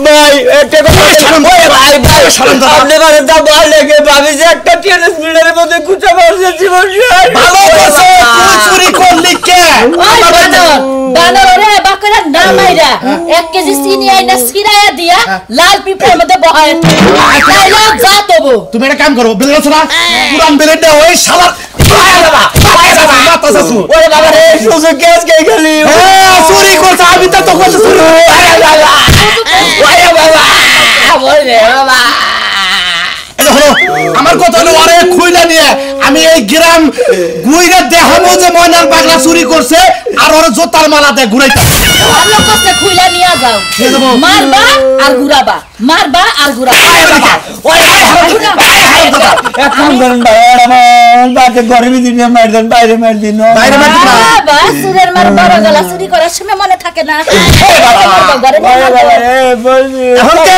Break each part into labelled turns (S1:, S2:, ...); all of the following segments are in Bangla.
S1: ভাই একটা কথা ওরে ভাই ভাই আপনি মানে দা বল লাগে ভাবি যে একটা টিএনএস মিটারের মধ্যে গুছা মারছে জীবন
S2: ভালো আছে তুই চুরি করলি কে
S3: বানর রে বাকরা না মাইরা 1 কেজি চিনি আইনা সিরায়া দিয়া লাল পিঁপড়ার মধ্যে বহায় তাইলে যা তবু
S2: তুমি একটা কাম করো বেলে ছড়া পুরান বেলেটা ওই শালা
S1: ওরে বাবা রে সুযোগ গ্যাস কে গেলি
S2: চুরি করছ আমি তো করতে চুরি
S1: ওরে বাবা ওরে বাবা
S2: আমার কথা হলো আরে খুইলা নিয়ে আমি এই গ্রাম গুইরা দেখাবো যে ময়নার পাগলা চুরি করছে আর ওর জোতার মালা দিয়ে ঘুরাইতা
S3: ভালো কষ্ট খুইলা নিয়া যাও মারবা আর ঘুরাবা মারবা আর ঘুরাবা
S1: ওরে এক কাম করেন ভাই আমার বাড়িতে গরমই দিন মার দেন বাইরে মার দিন
S2: বাইরে মার দিন
S3: বাবা সুরের মার বড় গলা চুরি করার সময় মনে থাকে না
S2: এখন কে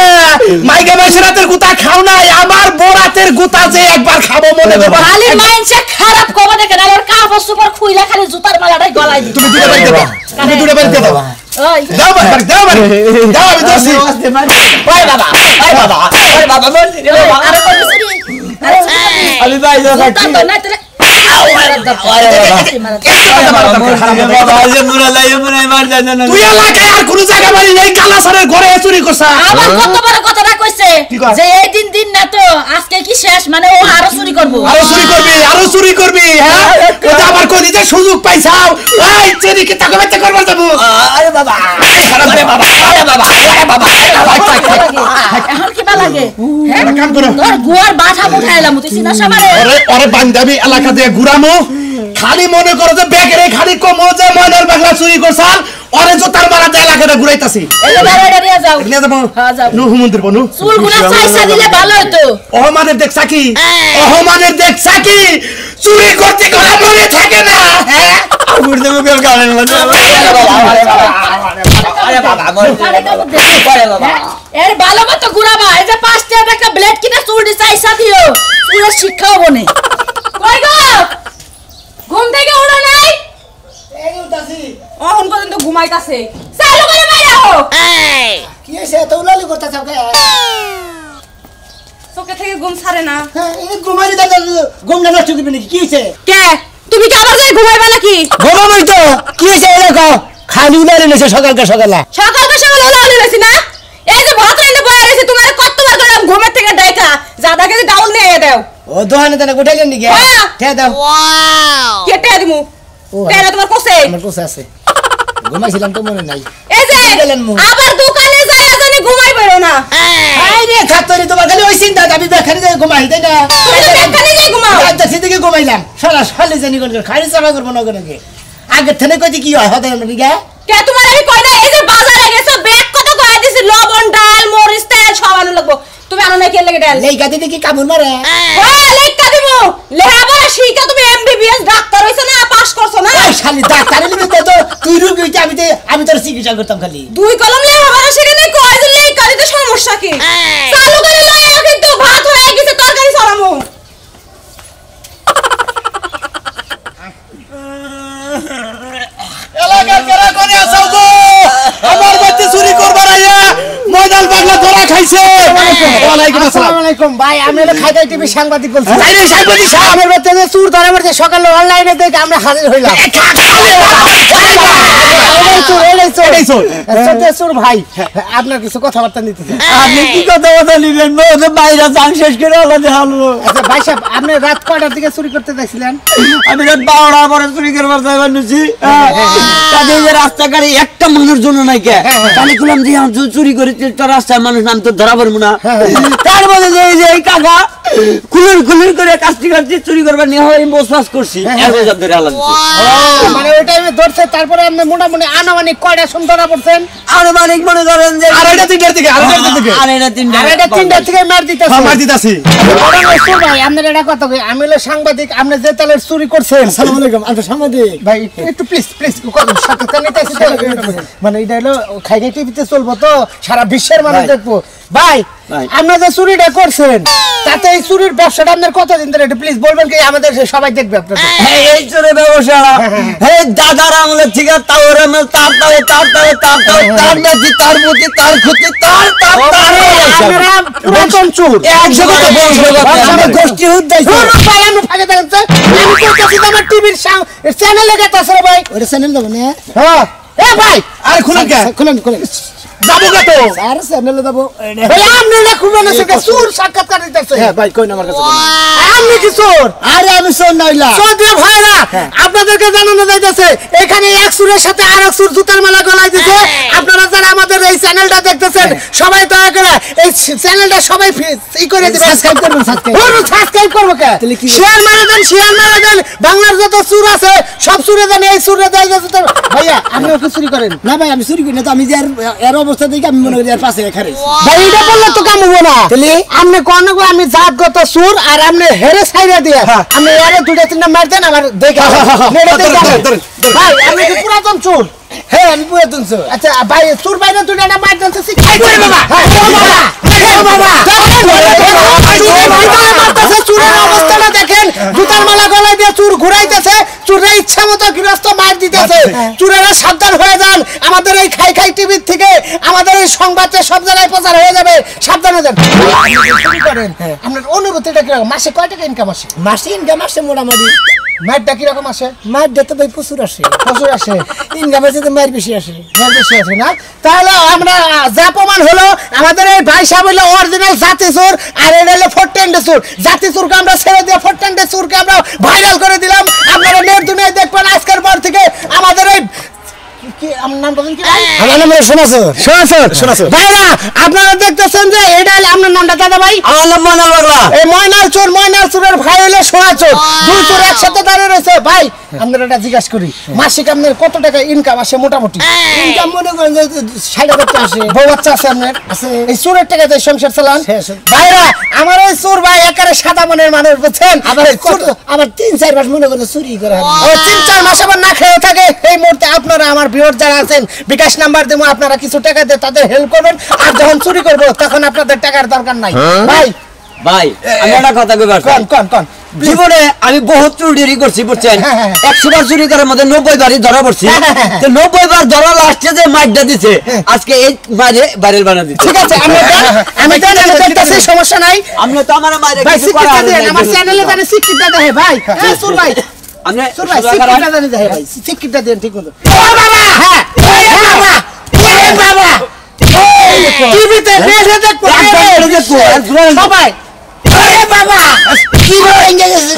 S2: মাইকে মাইসরাতের গুতা খাও না আমার বরাতের গুতা যে একবার খাবো মনে করবা
S3: খালি মাইন্ডসে খারাপ কবে দেখেন আর কাপড় সুপার খুইলা খালি জুতার মালাটাই গলায় দিই
S2: তুমি দুটো বাড়ি দাও তুমি দুটো বাড়ি দাও
S3: ওই
S2: দাও বাড়ি দাও বাড়ি দাও আমি দোষী
S1: ওরে বাবা ওরে বাবা বল
S3: আরে কত চুরি আরে
S1: আমি ভাই
S3: জুতা তো না তোরে
S2: তুই এলাকায় আর কোন জায়গা বাড়ি নেই কালাসারের ঘরে চুরি করছা
S3: আবার কত বড় কথাটা কইছে যে এই দিন না তো আজকে কি শেষ মানে ও আরো চুরি করবো
S2: আরো চুরি করবি হ্যাঁ ওটা আবার কই যে সুযোগ পাইছাও এই চুরি কি টাকা বেচে করবার যাবো
S1: আরে বাবা আরে বাবা আরে বাবা আরে বাবা
S3: এখন কি বা লাগে হ্যাঁ
S2: কাম করো
S3: তোর গুয়ার বাঠা উঠাইলাম তুই চিনা সবারে
S2: ওরে বান্দাবি এলাকা দিয়ে ঘুরামু খালি মনে করো যে ব্যাগেরে খালি কমো যে ময়নার বাংলা চুরি করছাল ওরে জোতার মারাতে এলাকাটা ঘুরাইতাছি
S3: এই বাড়িটা নিয়ে যাও
S2: নিয়ে যাবো
S3: হ্যাঁ যাও
S2: নুহ মন্দির বনু
S3: চুলগুলা চাইছা দিলে ভালো হতো
S2: ওহমানের দেখছা কি ওহমানের দেখছা কি চুরি করতে গেলে মনে থাকে না হ্যাঁ
S1: ঘুরতে গেল গালের মধ্যে আরে বাবা আরে বাবা
S3: এর ভালো মতো ঘুরাবা এই যে 5 টাকা একটা ব্লেড কিনা চুল চাইছা দিও পুরো শিক্ষাও বনে কই গো ঘুম থেকে উঠো নাই
S4: এই উঠাছি
S3: অহন পর্যন্ত ঘুমাইতাছে চালু করে বাইরে আও
S4: কি হইছে তো উলালি করতেছ কে
S3: চোখে থেকে ঘুম ছাড়ে না
S4: এই ঘুমাইলে দাদা ঘুম না নষ্ট করবি নাকি কি হইছে
S3: কে তুমি কি আবার যাই ঘুমাইবা নাকি
S4: ঘুমাবই তো কি হইছে এই দেখো খালি উলালি নেছে সকালকে সকালে
S3: সকালকে সকাল ওলা ওলি রইছি না এই যে ভাত রান্না বয়া রইছি তোমার কতবার গেলাম ঘুমের থেকে ডাইকা জাদাকে ডাউল নিয়ে দাও
S4: ও দোহানে তানে উঠাইলেন নাকি কে দাও
S3: কেটে দিমু কেন তোমার কোসে
S4: আমার কোসে আছে ঘুমাইছিলাম তো মনে নাই
S3: এই যে আবার দোকানে যায় জানি ঘুমাই পারো না
S4: আই রে খাতরি তোমার খালি ওই চিন্তা আমি বেখানে যাই ঘুমাই তাই না
S3: তুমি বেখানে যাই ঘুমাও
S4: রাত থেকে ঘুমাইলাম সারা সালে জানি করে খালি চাপা করব না করে আগে থেকে কইতে কি হয় হতে আমরা গা
S3: কে তোমার আমি কই না এই যে বাজারে গেছো ব্যাগ কত কই দিছি লবণ ডাল মরিচ তেল সব আনো লাগবো তুমি আনো না কি লাগে ডাল
S4: লেখা দিতে কি কামড় মারে
S3: হ্যাঁ লেখা দিমু লেখাপড়া শিখা তুমি এমবিবিএস ডাক্তার হইছো না পাস করছো না
S4: ওই শালি ডাক্তারের নিতে তো তুই রোগী হইতে আমি তোর চিকিৎসা করতাম খালি
S3: দুই কলম লেখাপড়া শিখে নাই কই দিলে লেখা দিতে সমস্যা কি চালু করে লয়া কিন্তু ভাত হয়ে গেছে তরকারি সরামু
S2: এলাকার কেরা করে আছো গো আমার বাচ্চা চুরি করবার আইয়া ময়দান পাগলা ধরা খাইছে ওয়ালাইকুম আসসালাম
S4: আসসালামু আলাইকুম ভাই আমি হলো খাইদাই টিভি সাংবাদিক বলছি
S2: তাই রে সাংবাদিক সাহেব
S4: আমার বাচ্চা যে চুর ধরা পড়ছে সকালে অনলাইনে দেখে আমরা হাজির হইলাম
S2: এটাই চোর
S4: সত্যি চুর ভাই আপনার কিছু কথাবার্তা নিতে
S1: আপনি কি কথা নিলেন ওদের বাইরে যান শেষ করে আলাদা হলো
S4: আচ্ছা ভাই সাহেব আপনি রাত কয়টার দিকে চুরি করতে দেখছিলেন
S1: আমি রাত 12টার পরে চুরি করবার যাইবার নিছি তাদের যে রাস্তাঘাটে একটা মানুষ জন্য নাই কে তাহলে কুলাম যে চুরি করে তো রাস্তায় মানুষ নাম তো ধরা পড়বো না তার মধ্যে যে এই কাকা খুলুর করে কাস্তি কাস্তি চুরি করবার নিয়ে হয় বসবাস করছি এর ধরে আলাদা
S4: মানে ওই টাইমে ধরছে তারপরে আপনি মোটামুটি আনুমানিক কয়টা সময় ধরা পড়ছেন
S1: আনুমানিক মনে করেন যে
S2: আড়াইটা তিনটার দিকে
S1: আড়াইটা
S4: তিনটা থেকে মার দিতেছে
S2: মার দিতাছি
S4: ভাই আপনার এটা কথা কই আমি হলো সাংবাদিক আপনি যে তালের চুরি করছেন আসসালামু আলাইকুম আমি সাংবাদিক ভাই একটু প্লিজ সাক্ষাৎকার নিতে আসি মানে এটা হলো খাইতে টিভিতে চলবো তো সারা বিশ্বের মানুষ দেখবো ভাই
S1: ভাই।
S4: আপনারা যে চুরিটা করছেন তাতে এই চুরির ব্যবসাটা আপনার কতদিন ধরে একটু প্লিজ বলবেন কি আমাদের সবাই দেখবে আপনাদের
S1: এই চোরে ব্যবসা হে দাদার আমলের ঠিক আছে তার আমল তার নাকি তার বুদ্ধি তার ক্ষতি তার
S4: আপনারা পুরাতন চোর
S1: আমরা গোষ্ঠী উদ্দেশ্য
S4: ভাই আমি ফাঁকে দেখেন আমি কইতাছি তো আমার টিভির চ্যানেলে গেতাছে রে ভাই
S5: ওটা চ্যানেল দেবো না
S4: হ্যাঁ এ ভাই
S2: আরে খুলেন কে
S5: খুলেন খুলেন
S2: যাবো কে তো
S5: আর চ্যানেলে দেবো
S4: ভাই আপনি না খুলবেন সেটা চোর সাক্ষাৎকার দিতেছে
S5: হ্যাঁ ভাই কই না আমার কাছে
S4: আপনি কি চোর
S5: আরে আমি শোন নাইলা
S4: সৌদি ভাইরা আপনাদেরকে জানানো যাইতেছে এখানে এক সুরের সাথে আর এক সুর জুতার মালা গলায় দিছে আপনারা যারা আমাদের এই চ্যানেলটা দেখতেছেন সবাই দয়া করে এই চ্যানেলটা সবাই ই করে দিবেন
S5: সাবস্ক্রাইব করবেন সাবস্ক্রাইব
S4: সাবস্ক্রাইব করব কে
S5: তাহলে কি
S4: শেয়ার মারা দেন বাংলার যত সুর আছে সব সুরে দেন এই সুরে দেয় যাচ্ছে ভাইয়া আপনি ওকে চুরি করেন
S5: না ভাই আমি চুরি করি না তো আমি যে এর অবস্থা দেখে আমি মনে করি আর পাশে খারে
S4: ভাই এটা বললে তো কাম হবো না
S5: তাহলে
S4: আপনি কোন গো আমি জাতগত সুর আর আপনি হেরে ছাইরা দিয়া আপনি এরে দুইটা তিনটা মার দেন আমার দেখে নেড়ে দেখে ভাই আপনি কি পুরাতন চোর
S5: হ্যাঁ আমি পুরো তুলছো
S4: আচ্ছা ভাই চোর বাইরে দুইটা না মার দেন তো শিখাই করে বাবা চুরের অবস্থাটা দেখেন জুতার মালা গলায় দিয়ে চুর ঘুরাইতেছে চুরের ইচ্ছা মতো গৃহস্থ মার দিতেছে চুরেরা সাবধান হয়ে যান আমাদের এই খাই খাই টিভির থেকে আমাদের এই সংবাদটা সব জায়গায় প্রচার হয়ে যাবে সাবধান হয়ে যান চুরি করেন আপনার অনুভূতিটা কিরকম মাসে কয় টাকা ইনকাম আসে
S5: মাসে ইনকাম আসে মোটামুটি
S4: মারটা কিরকম আসে
S5: মার দিতে ভাই প্রচুর আসে
S4: প্রচুর আসে
S5: ইনকামের সাথে মার বেশি আসে
S4: মার বেশি আসে না তাহলে আমরা যা প্রমাণ হলো আমাদের এই ভাই সাহেব হলো অরিজিনাল জাতি চোর আর এটা হলো ফোরটেন্ডে চোর জাতি চোরকে আমরা ছেড়ে দিয়ে ফোরটেন্ডে চোরকে আমরা ভাইরাল করে দিলাম আপনারা নেট দুনিয়ায় দেখবেন আজকের পর থেকে আমাদের এই কি আমার নাম বলেন কি ভাই
S5: আমার নাম শোনাছো
S4: ভাইরা আপনারা দেখতেছেন যে এটা হলো আপনার নামটা দাদা ভাই
S1: আমার নাম ময়নাল পাগলা
S4: এই ময়নাল চোরের ভাই হলো সোনা চোর দুই চোর একসাথে দাঁড়িয়ে রয়েছে ভাই আপনারা এটা জিজ্ঞাসা করি মাসিক আপনার কত টাকা ইনকাম আসে মোটামুটি
S5: ইনকাম মনে করেন যে 60,000 টাকা আসে
S4: বউ বাচ্চা আছে আপনার
S5: আছে।
S4: এই চোরের টাকা দিয়ে সংসার চালান
S5: হ্যাঁ, স্যার।
S4: ভাইরা আমার ওই চোর ভাই একেবারে সাদা মনের মানুষ বুঝছেন
S5: আবার আবার 3-4 মাস মনে করেন চুরি করে
S4: ও 3-4 মাস আবার না খেয়ে থাকে এই মুহূর্তে আপনারা আমার ভিউয়ার যারা আছেন বিকাশ নাম্বার দেবো আপনারা কিছু টাকা দিয়ে তাদের হেল্প করবেন আর যখন চুরি করবো তখন আপনাদের টাকার দরকার নাই ভাই
S1: ভাই আমি একটা কথা কইবার
S4: কোন
S1: জীবনে আমি বহুত চুরি করছি বুঝছেন 100 বার চুরি করার মধ্যে 90 বারই ধরা পড়ছি তো 90 বার ধরা লাস্টে যে মাইকটা দিছে আজকে এই মাইরে ভাইরাল বানা দিছে
S4: ঠিক আছে আমি তো দেখতেছি সমস্যা নাই
S1: আপনি তো আমার মাইরে
S4: ভাই
S1: কিছু করা
S4: স্বীকৃতি দেন আমার চ্যানেলে জানে স্বীকৃতি দেন ভাই হ্যাঁ সুর ভাই
S1: আপনি
S4: সুর ভাই স্বীকৃতি দেন ভাই স্বীকৃতি দেন ঠিক মতো বাবা টিভিতে দেখে দেখবো সবাই বাবা
S5: কি ভেঙে গেছে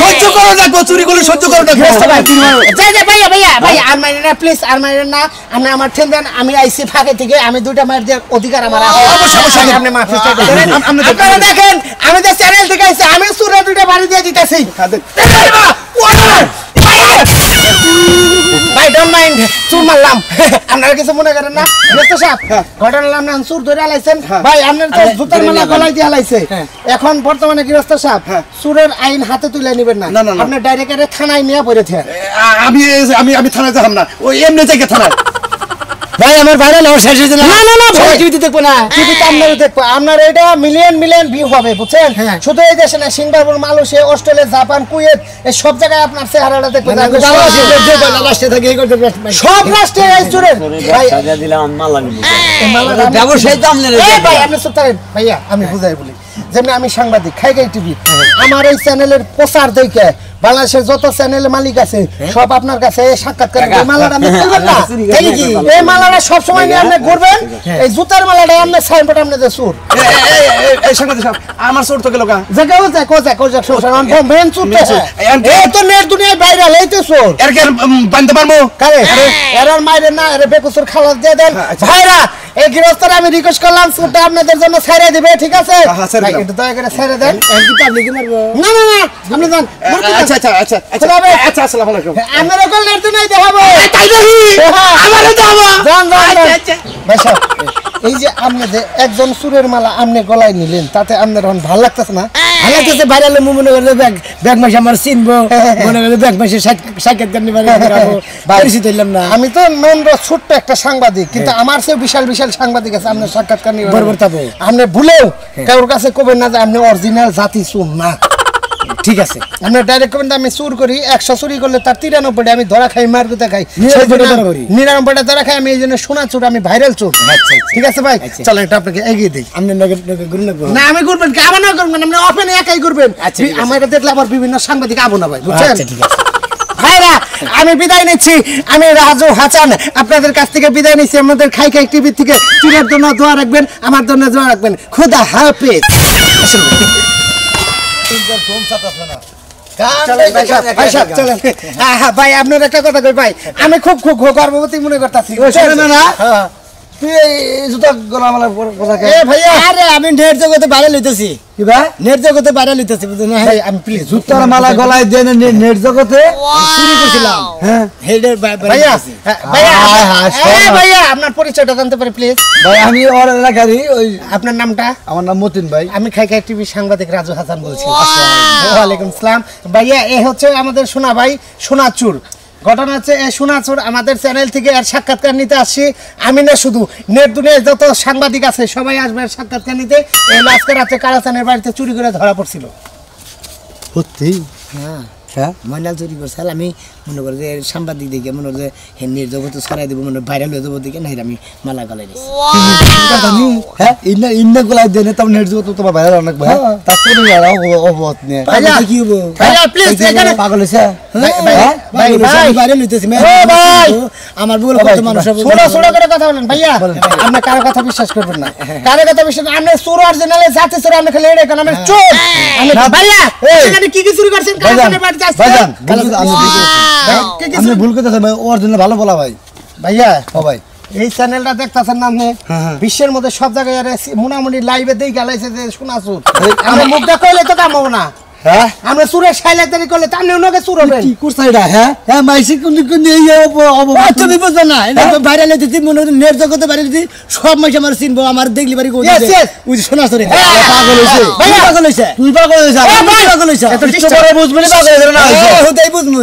S2: সহ্য করো দেখো চুরি করে সহ্য করো দেখো
S4: ভাই আর মাইনে না প্লিজ আর মাইনে না আপনি আমার ঠেন দেন আমি আইসি ফাঁকে থেকে আমি দুইটা মায়ের দেওয়ার অধিকার আমার আছে
S2: অবশ্যই।
S4: আপনি মাফি চাইবেন আপনারা দেখেন আমি তো চ্যানেল থেকে আইছি আমি সুরে দুইটা বাড়ি দিয়ে দিতেছি ভাই ডোন্ট মাইন্ড চুর মারলাম আপনারা কিছু মনে করেন না মিস্টার সাহেব ঘটনা নাম নাম চুর ধরে আলাইছেন ভাই আপনার তো জুতার মালা গলায় দিয়ে আলাইছে এখন বর্তমানে গৃহস্থ সাহেব চুরের আইন হাতে তুলে নেবেন না
S2: না, না, না।
S4: আপনি ডাইরেক্ট থানায় নিয়ে পড়েছে
S2: আমি আমি থানায় যাম না ওই এমনি থেকে থানায়
S5: ভাই আমার ভাইরাল হওয়ার শেষ হয়েছে
S4: না, না, না, ভাই।
S5: টিভিতে দেখবো না
S4: টিভিতে আপনারা দেখবো আপনার এটা মিলিয়ন ভিউ হবে বুঝছেন
S5: হ্যাঁ।
S4: শুধু এই দেশে না Singapore Malaysia Australia Japan Kuwait এই সব জায়গায় আপনার চেহারাটা দেখবো
S5: লাস্টে থাকে এই করতে
S4: সব রাষ্ট্রে এই চোরের ভাই
S1: সাজা দিলাম মালা নিব
S4: এই মালাটা আমি-
S1: ব্যবসায়ী তো আমনের
S4: এই ভাই আপনি চুপ থাকেন ভাইয়া আমি বুঝাই বলি যেমন আমি সাংবাদিক খাইগাই টিভি আমার এই চ্যানেলের প্রচার দেখে বাংলাদেশের যত চ্যানেল মালিক আছে সব আপনার কাছে সাক্ষাৎকার নেবে। এই মালাটা আপনি খুলবেন না এই কি এই মালাটা সব সময় নিয়ে আপনি ঘুরবেন এই জুতার মালাটা আপনি সাইনবোর্ড আপনি যে সুর
S2: এই সাংবাদিক সাহেব আমার চোর তো গেল কা
S4: জায়গা কোজা সমস্যা না মেন সুর তো এই তো নেট দুনিয়ায় ভাইরাল এই তো সুর
S2: এর কে বানতে পারবো
S4: কারে এরার মাইরে না এর বেকুসুর খালাস দিয়ে দেন ভাইরা এই গৃহস্থরা আমি রিকোয়েস্ট করলাম সুরটা আপনাদের জন্য ছেড়ে দিবে ঠিক আছে
S2: হ্যাঁ, ছেড়ে
S4: ভাই,
S2: দিলাম।
S4: একটু দয়া করে ছেড়ে দেন
S5: পাবলিকে মারবো
S4: না না না আপনি যান
S2: আচ্ছা আচ্ছা আচ্ছা আচ্ছা
S4: খোদা হাফেজ।
S2: আচ্ছা আসসালামু আলাইকুম
S4: আপনারা কল নেট নাই দেখাবো
S2: তাই দেখি আমারও যাবো
S4: যান ভাই সাহেব এই যে আপনি যে একজন সুরের মালা আপনি গলায় নিলেন তাতে আপনার এখন ভালো লাগতেছে না
S5: হালাতেছে ভাইরাল মনে করে ব্যাগ মাসে আমার চিনবো মনে করে ব্যাগ মাসে সাক্ষাৎকার নিবার পরিচিত হইলাম না।
S4: আমি তো নম্র ছোট্ট একটা সাংবাদিক, কিন্তু আমার চেয়ে বিশাল বিশাল সাংবাদিক আছে আপনার সাক্ষাৎকার নিয়ে
S5: বরবর তাবো।
S4: আপনি ভুলেও কারোর কাছে কবেন না যে আপনি অরিজিনাল জাতি চোর না।
S5: ঠিক আছে,
S4: আমরা ডাইরেক্ট কবেন আমি চুর করি, 100 চুরি করলে তার 93টা আমি ধরা খাই, মার গুতা খাই, 99টা ধরা খাই। আমি এই জন্য সোনা চোর, আমি ভাইরাল চোর। ঠিক আছে ভাই, চলেন এটা আপনাকে এগিয়ে দিই।
S5: আপনি গুরু লাগবো
S4: না আমি করবেন কি, আমার না করবেন, আপনি ওপেনে একাই করবেন। আমার দেখলে আবার বিভিন্ন সাংবাদিক আবো না ভাই, বুঝছেন?
S5: ঠিক আছে
S4: ভাইরা, আমি বিদায় নিচ্ছি। আমি রাজু হাসান আপনাদের কাছ থেকে বিদায় নিচ্ছি। আমাদের খাই খাই টিভি থেকে চুরের জন্য দোয়া রাখবেন, আমার জন্য দোয়া রাখবেন। খোদা হাফেজ। ভাই আপনার একটা কথা কই ভাই, আমি খুব খুব গর্ববতী মনে করতেছি।
S5: আমি নেট জগতে বাইরে লইতেছি, নেট জগতে বাইরে লইতেছি, বুঝলেন?
S4: আমি প্লিজ
S1: জুতার মালা গলায় দিয়ে নেট জগতে
S5: চুরি করছিলাম।
S1: হ্যাঁ
S4: ভাইয়া, ভাইয়া আপনার পরিচয়টা জানতে পারি প্লিজ?
S1: ভাই আমি ওর এলাকারই, ওই
S4: আপনার নামটা?
S1: আমার নাম মতিন ভাই।
S4: আমি খাই খাই টিভি সাংবাদিক রাজু হাসান বলছি। ওয়ালাইকুম আসসালাম। ভাইয়া এ হচ্ছে আমাদের সোনা ভাই সোনাচুর। ঘটনা হচ্ছে এই সোনাচুর আমাদের চ্যানেল থেকে এর সাক্ষাৎকার নিতে আসছি। আমি না শুধু, নেট দুনিয়ায় যত সাংবাদিক আছে সবাই আসবে এর সাক্ষাৎকার নিতে। এই আজকে রাতে কালাচানের বাড়িতে চুরি করে ধরা পড়ছিল।
S1: সত্যি?
S5: হ্যাঁ, ময়নাল চুরি করছাল। আমি মনে করি যে সাংবাদিক দিকে মনে করি যে হেন্নির জগতে ছড়াই দেবো, মনে ভাইরাল হয়ে যাবো দিকে, নাই আমি মালা গলায় দিচ্ছি।
S1: হ্যাঁ ইন্না গলায় দিয়ে তার নেট জগতে তোমার বাইরে অনেক ভাই, তারপরে অবত নিয়ে
S5: কি হবো
S4: ভাইয়া প্লিজ এখানে
S1: পাগল হয়েছে।
S5: ভাইরাল হইতেছি আমার বল কত মানুষ
S4: ছোড়া ছোড়া করে কথা বলেন। ভাইয়া আপনি কারো কথা বিশ্বাস করবেন না, কারো কথা বিশ্বাস। আপনি চোর অরিজিনালে জাতি চোর, আপনি খালি এড়ে কেন? আমি চোর। ভাইয়া এখানে কি কি চুরি করছেন? কালাচানের বাড়িতে আসছেন।
S1: আপনি ভুল করতেছেন ভাই, ওর জন্য ভালো বলা ভাই।
S4: ভাইয়া
S1: ও ভাই
S4: এই চ্যানেলটা দেখতেছেন না আপনি? বিশ্বের মধ্যে সব জায়গায় মোটামুটি লাইভে দিয়ে গেলাইছে যে সোনাচুর। আমরা মুখটা কইলে তো কাম হবে না।
S1: হ্যাঁ
S4: আমরা চুরের সাইলাইতারি করলে তার নিয়ে চুর হবে।
S1: কি করছে এটা? হ্যাঁ হ্যাঁ মাইসি কোন এই
S5: তুমি বুঝবে না, ভাইরাল হইতেছি মনে করি নেট জগতে বাইরে দিচ্ছি, সব মাসে আমার চিনবো, আমার দেখলি বাড়ি শোনা চুরি।
S1: পাগল হয়েছে,
S5: পাগল হয়েছে,
S1: তুই পাগল হয়েছে,
S5: পাগল হয়েছে,
S1: বুঝবি না পাগল হয়েছে না
S5: হুদাই বুঝবো।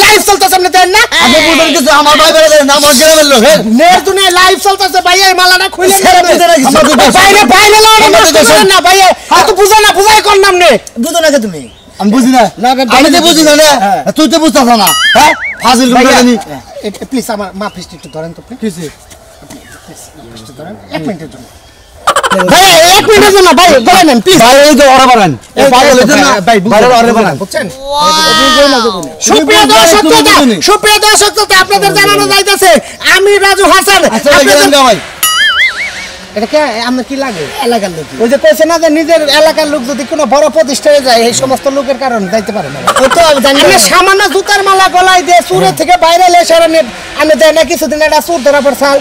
S4: লাইভ চলতেছে আপনি দেন না?
S1: আপনি বুঝবেন কিছু, আমার ভাই বেড়ে না, আমার গ্রামের লোক।
S4: নেট দুনিয়ায় লাইভ চলতেছে ভাইয়া, এই মালাটা খুলে বাইরে বাইরে না ভাইয়া, এত বুঝা না, বুঝাই কোন নাম নে
S5: বুঝো না তুমি?
S1: আমি বুঝি না, আমি তো বুঝি না, তুই তো বুঝতেছ না। হ্যাঁ ফাজিল
S4: প্লিজ আমার মা ফিস্ট একটু ধরেন তো প্লিজ। এক মিনিটের জন্য ভাইয়া, এক মিনিটের জন্য ভাই ধরে নেন প্লিজ।
S1: ভাই এই যে ওরা বানান, এই পাগল হয়েছে না
S4: ভাই,
S1: ভাই ওরা বানান,
S4: বুঝছেন? সুপ্রিয় দর্শক শ্রোতা, আপনাদের জানানো যাইতেছে আমি রাজু হাসান।
S1: ভাই
S4: এটা কে আপনার কি লাগে?
S5: এলাকার লোক
S4: ওই যে কইছে না যে নিজের এলাকার লোক যদি কোনো বড় প্রতিষ্ঠানে যায়, এই সমস্ত লোকের কারণে যাইতে পারে না।
S5: ও তো আমি জানি
S4: আমি সামান্য জুতার মালা গলায় দিয়ে চুরের থেকে বাইরে এলে সারা নেট আমি দেয় না, কিছুদিন একটা চুর ধরা পড়ছাল।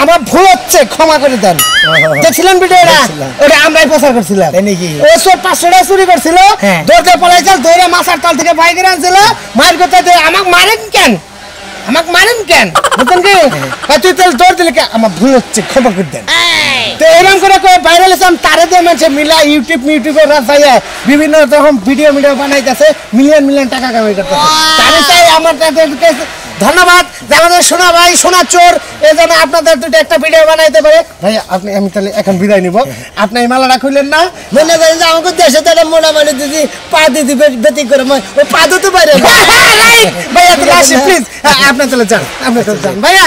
S4: আমার ভুল হচ্ছে, ক্ষমা করে দেন। দেখছিলেন ভিডিওটা? ওটা আমরাই প্রচার করছিলাম। ও চোর 500 টাকা চুরি করছিল, দৌড়তে পলাইছিল, দৌড়ে মাথার তল থেকে বাইকে আনছিল, মায়ের কথা আমাকে মারেন কেন, আমাকে মারেন কেন, বুঝলেন কি? তুই তাহলে দৌড় দিলে কে? আমার ভুল হচ্ছে, ক্ষমা করে দেন। তো এরকম করে ভাইরাল হয়েছে, তারে দিয়ে মানুষ মিলা ইউটিউবের রাস্তায় বিভিন্ন রকম ভিডিও বানাইতেছে, মিলিয়ন টাকা কামাই করতেছে। তারে চাই আমার ধন্যবাদ যে আমাদের সোনা ভাই সোনা চোর এই জন্য আপনাদের দুটো একটা ভিডিও বানাইতে পারে। ভাই আপনি, আমি তাহলে এখন বিদায় নিব। আপনি এই মালাটা খুললেন না?
S5: মনে করেন যে আমাকে দেশে তারা মোটামুটি দিদি পা দিদি বেতি করে ওই পা দিতে পারে
S4: ভাইয়া তুমি আসি প্লিজ, আপনি চলে যান, আপনি চলে যান ভাইয়া,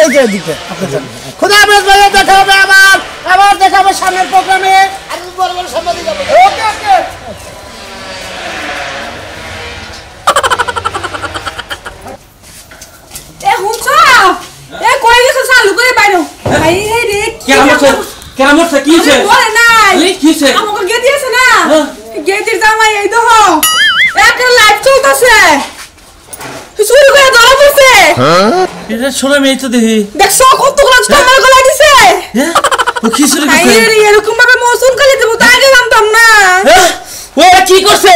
S4: এই যে দিকে আপনি যান। খুদা হাফেজ ভাইয়া, দেখা হবে আবার দেখা হবে সামনের প্রোগ্রামে। আর বড় বড় সাংবাদিক হবে। ওকে ওকে।
S3: এ হুনছো এ কই গেছ চালু করে বাইরো ভাই এই রে
S6: কেন মরছে কি হইছে
S3: বলে নাই
S6: এই কি হইছে
S3: আমাকে গেদি আছে না গেদির জামাই এই দেখো একটা লাইভ চলতেছে শুরু করে ধরা পড়ছে
S6: এটা শোনা মেয়ে তো দেখি
S3: দেখছো কতগুলো তোমার গলা দিছে
S6: হ্যাঁ ও কি শুরু
S3: ভাই
S6: করছে
S3: রে এরকম ভাবে মৌসুম কালি দেব তা আগে জানতাম না
S6: হ্যাঁ ও কি করছে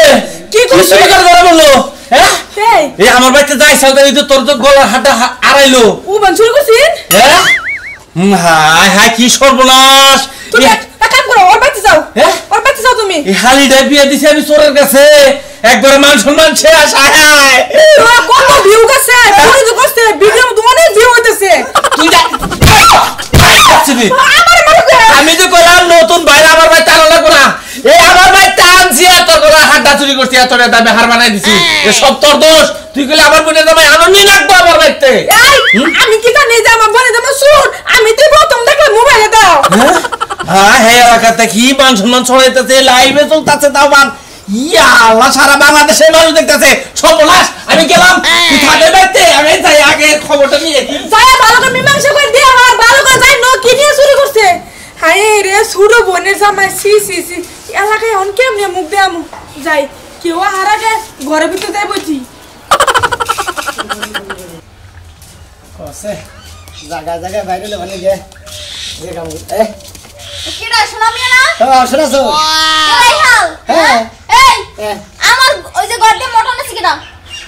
S3: কি করছে?
S6: শুরু করে ধরা বললো হ্যাঁ
S3: এই
S6: এই আমার বাড়িতে যাই সালদা এই তো তোর তো গলা হাঁটা আড়াইলো
S3: ও বান শুরু করছিস
S6: হ্যাঁ হায় হায় কি সর্বনাশ
S3: তুই একটা কাম করো ওর বাড়িতে যাও
S6: হ্যাঁ?
S3: ওর বাড়িতে যাও তুমি
S6: এই হালিটা বিয়ে দিছি আমি চোরের কাছে একবার মান সম্মান শেষ আয়
S3: তোরা কত ভিউ গেছে পুরো তো করছে ভিডিও তো অনেক ভিউ হইতেছে
S6: তুই যা আসছিস
S3: আমার মারবে
S6: আমি যে কইলাম নতুন বাইরে আমার ভাই টানো লাগবো না এই আমার ভাই টানছি আর তোর গলা হাড্ডা চুরি করছি এত দামে হার বানাই দিছি এ সব তোর দোষ তুই কইলে আমার বোনের দামে আনন্দ লাগবো আমার বাইতে
S3: এই আমি কি জানি যে আমার বোনে দেব শুন আমি তুই প্রথম দেখলে মোবাইলে দাও
S6: হ্যাঁ হ্যাঁ এলাকাতে কি মান সম্মান ছড়াইতেছে লাইভে চলতেছে তাও মান ইয়া আল্লাহ সারা বাংলাদেশের মানুষ দেখতেছে সব বলাস আমি গেলাম তুই থাকলে বাইতে আমি যাই আগে খবরটা নিয়ে
S3: যায়া ভালো করে মীমাংসা করে দিয়ে আমার ভালো করে যাই নো কি নিয়ে চুরি করছে হাই রে ছোট বোনের জামাই সি সি সি এলাকায় অন কেমনে মুখ দে আমু যাই কেউ হারাকে ঘরের ভিতর যাই বলছি
S5: কসে জায়গা জায়গা বাইরে লে মানে গে এ কাম এ
S7: কিরা শোনাবি না
S5: শোনাছো
S7: এই হাল
S5: হ্যাঁ
S7: এই
S5: হ্যাঁ
S7: আমার ওই যে গড্ডে মোটর নাকি কিনা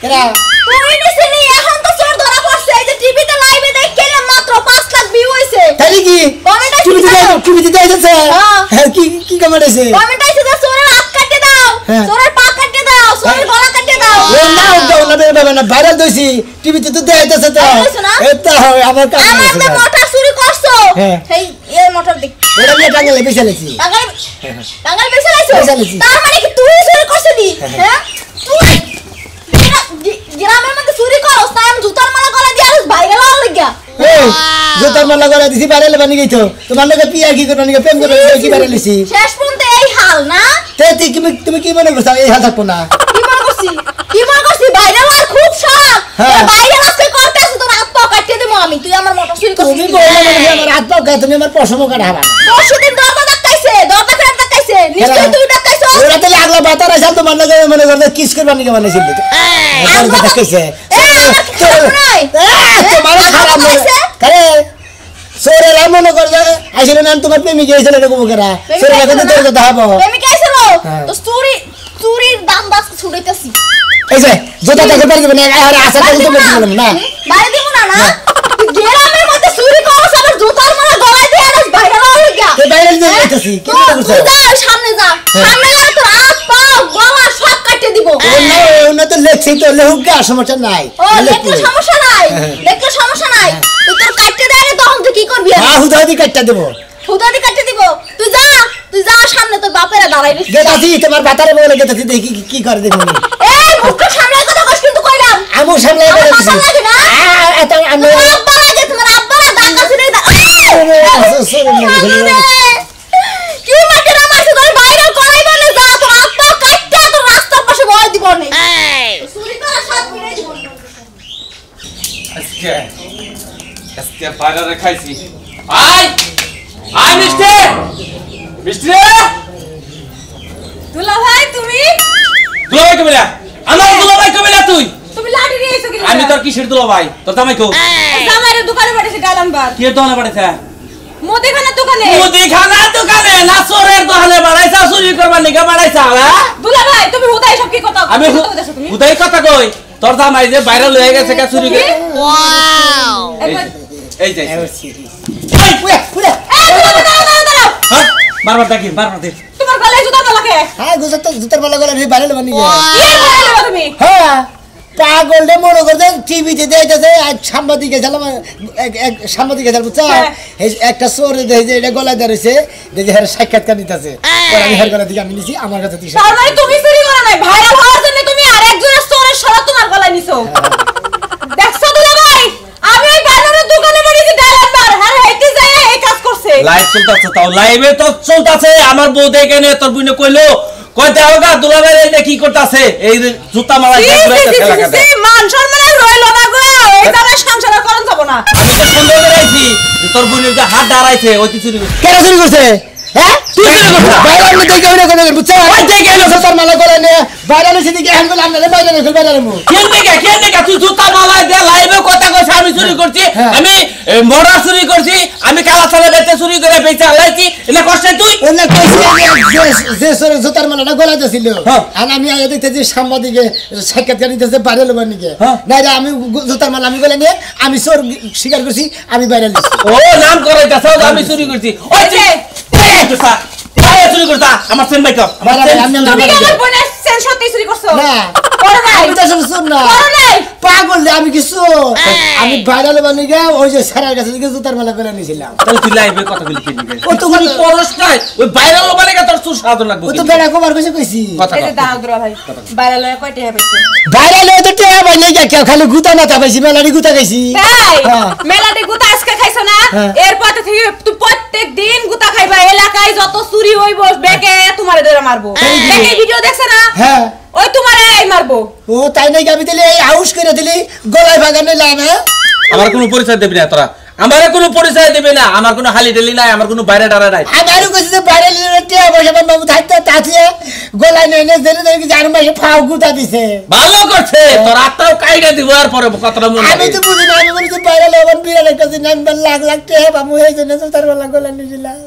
S5: কেরা
S7: তুই নিছিলি এখন তো চোর ধরা পড়ছে এই যে টিভিতে লাইভে দেখে মাত্র 5 লাখ ভিউ হইছে
S5: তাই কি
S7: কমেন্ট আইছে
S5: টিভিতে যাইতেছে
S7: হ্যাঁ।
S5: হ্যাঁ কি কি কমেন্ট আছে
S7: কমেন্ট আইছে যে চোরের হাত কাটতে দাও
S5: হ্যাঁ।
S7: চোরের পা কাটতে দাও চোরের গলা কাটতে দাও
S5: ও না না বাবা না ভাইরাল দইছি টিভিতে তো দেখাইতেছে তো
S7: ভাইরাল হইছে না?
S5: এটা হয় আমার কাছে
S7: আমার যে মোটর চুরি করছো
S5: হ্যাঁ।
S7: এই এই মোটর দেখ
S5: এটা নিয়ে টাঙ্গালে বেশি লেছি
S7: টাঙ্গাল টাঙ্গাল বেশি লাইছো
S5: বেশি লাইছি।
S7: তার মানে কি তুই চুরি করছিলি হ্যাঁ তুই গ্রামের মধ্যে চুরি করছ তাই আমি জুতার মালা গলা দিয়ে আর ভাইরাল হওয়ার লাগিয়া
S5: এই জোতার মালা গলা দিছি ভাইরাল বানি গইতো তোমার লগে পিয়া কি করবা নিকে প্রেম করে কি ভাইরাল লিছি
S7: শেষ পর্যন্ত এই হাল না
S5: তে তুমি কি মনে করছ এই হাল থাকবো না
S7: কি মনে করছি ভাইরাল আর খুব শখ
S5: হ্যাঁ।
S7: ভাইরাল আজকে করতেছ তোর হাত পা কাটিয়ে দেবো আমি তুই আমার মোটর চুরি করছিস
S5: তুমি বললে মানে আমার হাত পা তুমি আমার পশম কাটা হাবা
S7: পরশুদিন দরজা ডাকাইছে নিশ্চয়ই তুই ডাকাইছো
S5: ওরা তো লাগলা বাতার আছে তোমার লগে মনে করতে কিস করবা নিকে বানাইছিল
S7: আমার
S5: ডাকাইছে
S7: নাই
S5: তোমার খারাপ আরে সোরে মনে কর আসলে না তোমার প্রেমিক গিয়েছিল এরকম করা সোরে লাগে তোর কথা হবো
S7: প্রেমিক আইছিল
S5: হ্যাঁ।
S7: তো চুরির দাম বাস ছুড়াইতাছি
S5: এই যে জোতা দেখে পারবে না আর আশা করি তো বললাম না
S7: বাইরে দিব না না তুই গ্রামের মধ্যে চুরি করছ আবার জুতার মালা গলায় দিয়ে আর বাইরে হয়ে গিয়া
S5: তে বাইরে দিয়ে যাইতেছি কি করছ
S7: তুই যা সামনে যা সামনে গেলে তোর হাত পা গলা সব কাটিয়ে দিব
S5: ওনা তো লেখছি তো লেহুকা সমস্যা নাই
S7: ও দেখলে সমস্যা নাই দেখলে সমস্যা নাই তুই তোর কাটতে দেয় তখন তুই কি করবি
S5: হ্যাঁ হুদাদি কাটটা দেব
S7: হুদাদি কাটতে দিব তুই যা সামনে তোর বাপেরা দাঁড়াই রইছে
S5: গেতাছি তোমার বাতারে বলে গেতাছি দেখি কি করে দেখো
S7: এই মুখটা সামনে কথা কইছ কিন্তু কইলাম
S5: আমু সামনে
S7: আমার
S5: করে
S7: বাবা লাগে না
S5: এত আমি
S7: তোমার আব্বা লাগে তোমার আব্বারা দাঁত আছে রে কি মাকে না মাসে তোর বাইরে করাই বলে যা তোর আব্বা কাটটা তোর রাস্তার পাশে বয় দিব নে চুরি করা সাত মিনিট দিব
S6: আজকে বাইরে খাইছি আয় আয় মিষ্টি মিষ্টি রে
S3: দুলা ভাই তুমি
S6: দুলাভাই কবিলা আমার দুলাভাই কবিলা তুই
S3: তুমি লাঠি নিয়ে এসো কি
S6: আমি তোর কিসের দুলাভাই তোর জামাই কো
S3: জামাইরে দোকানে পাঠিয়েছে গালানবার
S6: কি দোকানে পাঠাইছে
S3: মুদিখানার দোকানে
S6: মুদিখানার দোকানে না চোরের দোকানে বাড়াইছা চুরি করবার নিকে বাড়াইছা
S3: দুলা ভাই তুমি হুদাই সব কি কথা
S6: আমি
S3: তুমি
S6: উদয় কথা কই তোর জামাই যে বাইরে লয়ে গেছে কা চুরি করে এই যে
S5: এই পুরা পুরা
S6: হ্যাঁ বারবার ডাকি বারবার দে
S3: তোমার গলায় জুতা লাগে
S5: হ্যাঁ গুজর তো জুতার মালা গলা দিয়ে বাইরে বানি গিয়া
S3: কি বলে তুমি
S5: হ্যাঁ পাগল রে মনে করতে টিভিতে দেখাইতেছে আজ সাংবাদিক গেছিলাম এক সাংবাদিক গেছিলাম বুঝছো একটা চোর দেখে যে এটা গলায় ধরেছে দেখে হের সাক্ষাৎকার নিতেছে আমি হের গলা থেকে আমি নিছি আমার কাছে তিস
S3: তার মানে তুমি চুরি করো নাই ভাইরাল হওয়ার জন্য তুমি আরেকজনের চোরের সরা তোমার গলায় নিছো দেখছো দুলা ভাই আমি ওই গালানের দোকানে বাড়িতে গালানবার আর হেইতে যায় এই কাজ করছে
S6: লাইভ চলতেছে তাও লাইভে তো চলতেছে আমার বউ দেখে নে তোর বুইনে কইলো কইতে হোগা দুলাভাই এই কি করতেছে এই জুতা মারা দিয়ে ঘুরাইতেছে এলাকাতে
S3: মান সম্মানে রইলো না গো এই জায়গায় সংসার করন যাব না
S6: আমি তো সন্দেহ করাইছি যে তোর বুইনে যে হাত দাঁড়াইছে ওই তুই চুরি করছিস
S5: কেন চুরি করছে হ্যাঁ
S6: তুই চুরি করছিস
S5: বাইরে আমি দেখে আমি কোন বুঝছো
S6: ওই দেখে এলো
S5: জুতার মালা গলা নিয়ে বাইরে এসে দিকে হ্যান্ড বলে আমরা বাইরে রেখে বাইরে মু
S6: কেন দেখা তুই জুতা মারা দিয়ে লাইভে কথা কইছ আমি চুরি করছি আমি মোড়া চুরি করছি আমি কালা ছাড়া বেতে চুরি করে বেচে আলাইছি এটা কষ্ট তুই
S5: ওনা কইছে যে সরে জুতার মালাটা গলা দিছিল
S6: হ্যাঁ।
S5: আর আমি আগে দেখতে যে সাংবাদিকে সাক্ষাৎকার নিতেছে বাইরে লোবার নিকে
S6: হ্যাঁ।
S5: না রে আমি জুতার মালা আমি গলা নিয়ে আমি চোর স্বীকার করছি আমি বাইরে লিখছি
S6: ও নাম করাইতাছ আমি চুরি করছি ওই যে চুরি করতা আমার চেন বাইক আমার
S5: বাড়া,
S6: চেন
S5: আমি
S3: তুমি
S5: না
S3: কি আমার বোনের সেন সত্যি চুরি করছো
S5: না
S3: করো নাই
S5: আমি তো সব শুন না
S3: করো নাই
S5: পাগল রে, আমি কিছু আমি ভাইরাল বানিয়ে ওই যে স্যারের কাছে থেকে জুতার মালা করে নিয়েছিলাম।
S6: তাহলে তুই লাইভে কথা বলি কি নিবে
S5: ও তো
S6: তুই পরশ নাই ওই ভাইরাল মানে তোর চুর সাধন লাগবে
S5: ও তো বেড়া কবার কইছে কইছি
S6: কথা
S3: এই যে দাও দুলা ভাই বাইরে লয়ে কয়টা পাইছো
S5: ভাইরাল হয়ে তো টেয়া ভাই নেই কেউ খালি গুতা না পাইছি মেলারি গুতা খাইছি।
S3: তাই
S5: হ্যাঁ।
S3: মেলাতে গুতা আজকে খাইছো না
S5: হ্যাঁ।
S3: এরপর থেকে তুই প্রত্যেক দিন গুতা খাইবা এলাকায় যত চুরি হইব বেকে তোমারে ধরে মারবো দেখে ভিডিও দেখছ না
S5: হ্যাঁ
S3: ওই তোমারে এই মারবো
S5: ও তাই নাকি আমি দিলে এই আউশ করে দিলি গলায় বাগানে লাভ। হ্যাঁ
S6: আমার কোনো পরিচয় দেবে না তোরা আমার কোনো পরিচয় দেবে না আমার কোনো হালি টেলি নাই আমার কোনো বাইরে ডারা নাই
S5: আমারও কইছে যে ভাইরাল টেয়া পয়সা বাবু থাকতে তাছিয়ে গলায় নেই নে ধরে ধরে জান মাসে ফাও গুতা দিছে।
S6: ভালো করছে তোর আত্মাও কাইটা দিব আর পরে কথাটা মনে
S5: আমি তো বুঝি না আমি বলি ভাইরাল হবেন বিরাট একটা দিন আমি লাখ লাখ টেয়া বাবু এই জন্য জুতার মালা গলায় নিয়েছিলাম।